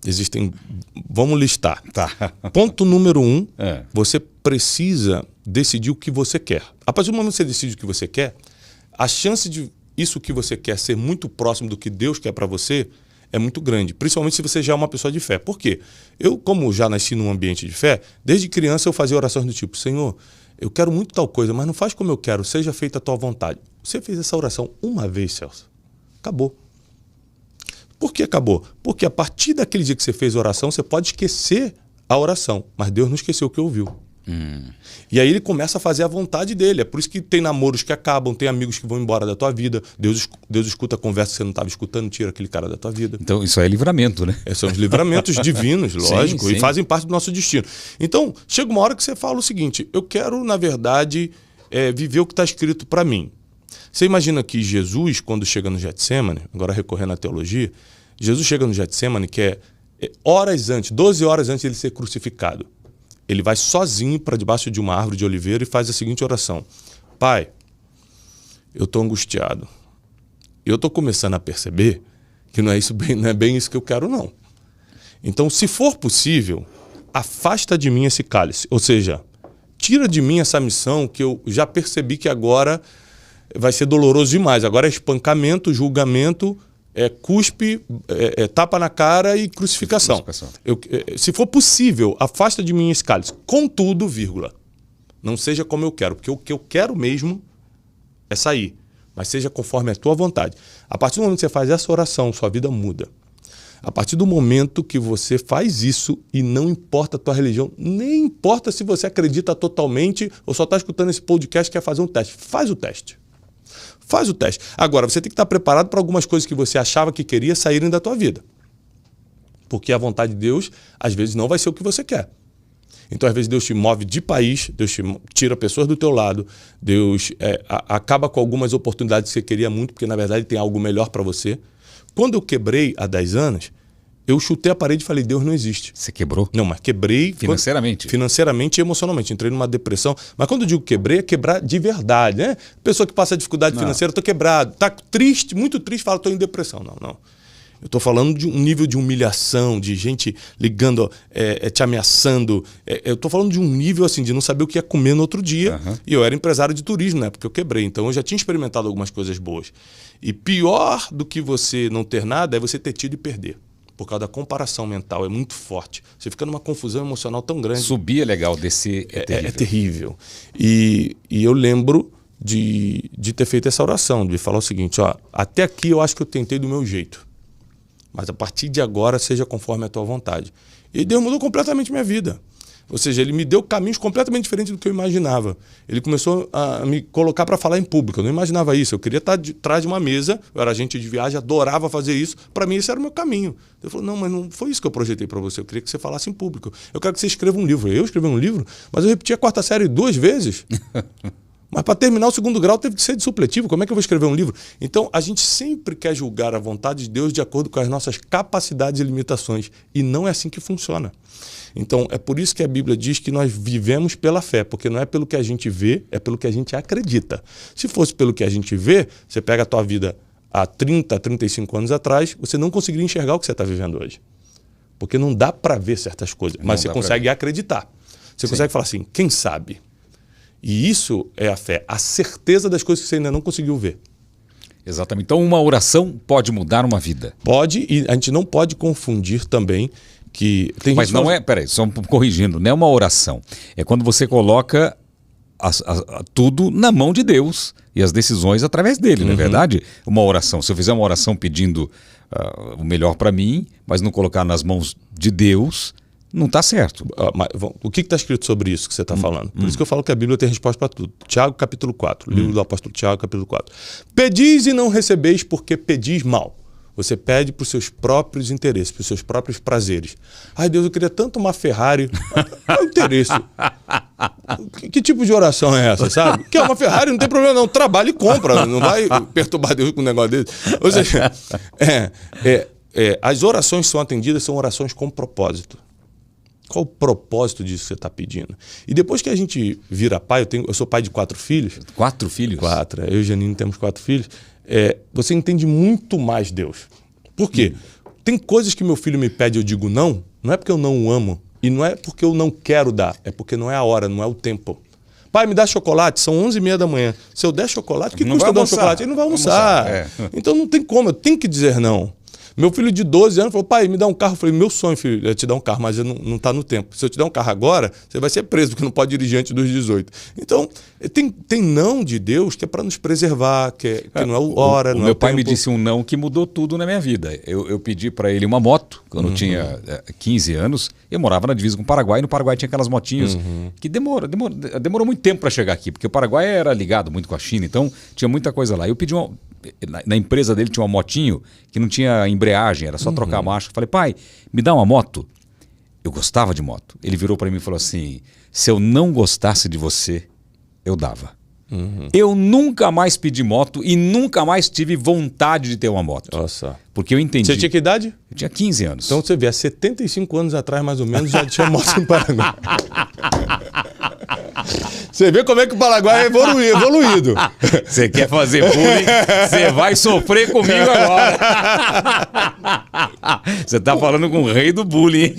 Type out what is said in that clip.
Existem... Vamos listar. Tá. Ponto número 1, você precisa decidir o que você quer. A partir do momento que você decide o que você quer, a chance de isso que você quer ser muito próximo do que Deus quer para você é muito grande, principalmente se você já é uma pessoa de fé. Por quê? Eu, como já nasci num ambiente de fé, desde criança eu fazia orações do tipo: Senhor, eu quero muito tal coisa, mas não faz como eu quero, seja feita a tua vontade. Você fez essa oração uma vez, Celso. Acabou. Por que acabou? Porque a partir daquele dia que você fez a oração, você pode esquecer a oração, mas Deus não esqueceu o que ouviu. E aí ele começa a fazer a vontade dele. É por isso que tem namoros que acabam, tem amigos que vão embora da tua vida. Deus escuta a conversa que você não estava escutando, tira aquele cara da tua vida. Então isso é livramento, né? São os livramentos divinos, lógico, sim. E fazem parte do nosso destino. Então, chega uma hora que você fala o seguinte: eu quero, na verdade, viver o que está escrito para mim. Você imagina que Jesus, quando chega no Getsêmani, agora recorrendo à teologia, Jesus chega no Getsêmani, que é horas antes, 12 horas antes de ele ser crucificado. Ele vai sozinho para debaixo de uma árvore de oliveira e faz a seguinte oração: Pai, eu estou angustiado. Eu estou começando a perceber que não é bem isso que eu quero, não. Então, se for possível, afasta de mim esse cálice. Ou seja, tira de mim essa missão que eu já percebi que agora vai ser doloroso demais. Agora é espancamento, julgamento, cuspe, tapa na cara e crucificação. Se for possível, afasta de mim esse cálice. Contudo, vírgula, não seja como eu quero, porque o que eu quero mesmo é sair, mas seja conforme a tua vontade. A partir do momento que você faz essa oração, sua vida muda. A partir do momento que você faz isso, e não importa a tua religião, nem importa se você acredita totalmente ou só está escutando esse podcast e quer fazer um teste, faz o teste. Faz o teste. Agora, você tem que estar preparado para algumas coisas que você achava que queria saírem da tua vida. Porque a vontade de Deus, às vezes, não vai ser o que você quer. Então, às vezes, Deus te move de país, Deus te tira pessoas do teu lado, Deus acaba com algumas oportunidades que você queria muito, porque, na verdade, tem algo melhor para você. Quando eu quebrei há 10 anos, eu chutei a parede e falei: Deus não existe. Você quebrou? Não, mas quebrei... Financeiramente? Financeiramente e emocionalmente. Entrei numa depressão. Mas quando eu digo quebrei, é quebrar de verdade, né? Pessoa que passa dificuldade financeira, estou quebrado. Está triste, muito triste, fala: estou em depressão. Não. Eu estou falando de um nível de humilhação, de gente ligando, te ameaçando. Eu estou falando de um nível assim, de não saber o que ia comer no outro dia. E eu era empresário de turismo, né? Porque eu quebrei. Então eu já tinha experimentado algumas coisas boas. E pior do que você não ter nada é você ter tido e perder. Por causa da comparação mental, é muito forte. Você fica numa confusão emocional tão grande. Subir é legal, descer é terrível. É terrível. E eu lembro de ter feito essa oração, de falar o seguinte: até aqui eu acho que eu tentei do meu jeito. Mas a partir de agora, seja conforme a tua vontade. E Deus mudou completamente minha vida. Ou seja, ele me deu caminhos completamente diferentes do que eu imaginava. Ele começou a me colocar para falar em público. Eu não imaginava isso. Eu queria estar atrás de uma mesa. Eu era agente de viagem, adorava fazer isso. Para mim, esse era o meu caminho. Ele falou: não, mas não foi isso que eu projetei para você. Eu queria que você falasse em público. Eu quero que você escreva um livro. Eu escrevi um livro, mas eu repeti a 4ª série 2 vezes. Mas para terminar o 2º grau teve que ser de supletivo. Como é que eu vou escrever um livro? Então, a gente sempre quer julgar a vontade de Deus de acordo com as nossas capacidades e limitações. E não é assim que funciona. Então, é por isso que a Bíblia diz que nós vivemos pela fé, porque não é pelo que a gente vê, é pelo que a gente acredita. Se fosse pelo que a gente vê, você pega a tua vida há 30, 35 anos atrás, você não conseguiria enxergar o que você está vivendo hoje. Porque não dá para ver certas coisas, mas você consegue acreditar. Você consegue falar assim: quem sabe? E isso é a fé, a certeza das coisas que você ainda não conseguiu ver. Exatamente. Então, uma oração pode mudar uma vida. Pode, e a gente não pode confundir também que... Mas não é, peraí, só corrigindo, não é uma oração. É quando você coloca tudo na mão de Deus e as decisões através dele, não é verdade? Uma oração. Se eu fizer uma oração pedindo o melhor para mim, mas não colocar nas mãos de Deus, não está certo. O que está escrito sobre isso que você está falando? Por isso que eu falo que a Bíblia tem resposta para tudo. Tiago, capítulo 4. Livro do apóstolo Tiago, capítulo 4. Pedis e não recebeis porque pedis mal. Você pede para os seus próprios interesses, para os seus próprios prazeres. Ai, Deus, eu queria tanto uma Ferrari. Qual é o interesse? Que tipo de oração é essa, sabe? Que é uma Ferrari, não tem problema não. Trabalha e compra. Não vai perturbar Deus com um negócio desse. Ou seja, as orações que são atendidas são orações com propósito. Qual o propósito disso que você está pedindo? E depois que a gente vira pai, eu sou pai de 4 filhos. 4 filhos? 4. Eu e o Janine temos 4 filhos. Você entende muito mais Deus. Por quê? Tem coisas que meu filho me pede, eu digo não é porque eu não o amo. E não é porque eu não quero dar, é porque não é a hora, não é o tempo. Pai, me dá chocolate, são 11h30 da manhã. Se eu der chocolate, o que custa dar um chocolate? Ele não vai almoçar. Então não tem como, eu tenho que dizer não. Meu filho de 12 anos falou, pai, me dá um carro. Eu falei, meu sonho, filho, é te dar um carro, mas não está no tempo. Se eu te der um carro agora, você vai ser preso, porque não pode dirigir antes dos 18. Então, tem não de Deus que é para nos preservar, que não é a hora, não é o tempo. Meu pai me disse um não que mudou tudo na minha vida. Eu pedi para ele uma moto, quando eu tinha 15 anos. Eu morava na divisa com o Paraguai, e no Paraguai tinha aquelas motinhos que demorou muito tempo para chegar aqui, porque o Paraguai era ligado muito com a China, então tinha muita coisa lá. Eu pedi na empresa dele tinha uma motinho que não tinha embreagem, era só trocar a marcha. Eu falei, pai, me dá uma moto. Eu gostava de moto. Ele virou para mim e falou assim, se eu não gostasse de você, eu dava. Eu nunca mais pedi moto e nunca mais tive vontade de ter uma moto. Nossa. Porque eu entendi. Você tinha que idade? Eu tinha 15 anos. Então você vê, há 75 anos atrás, mais ou menos, já tinha moto no Paraguai. Você vê como é que o Paraguai é evoluído. Você quer fazer bullying? Você vai sofrer comigo agora. Você tá falando com o rei do bullying.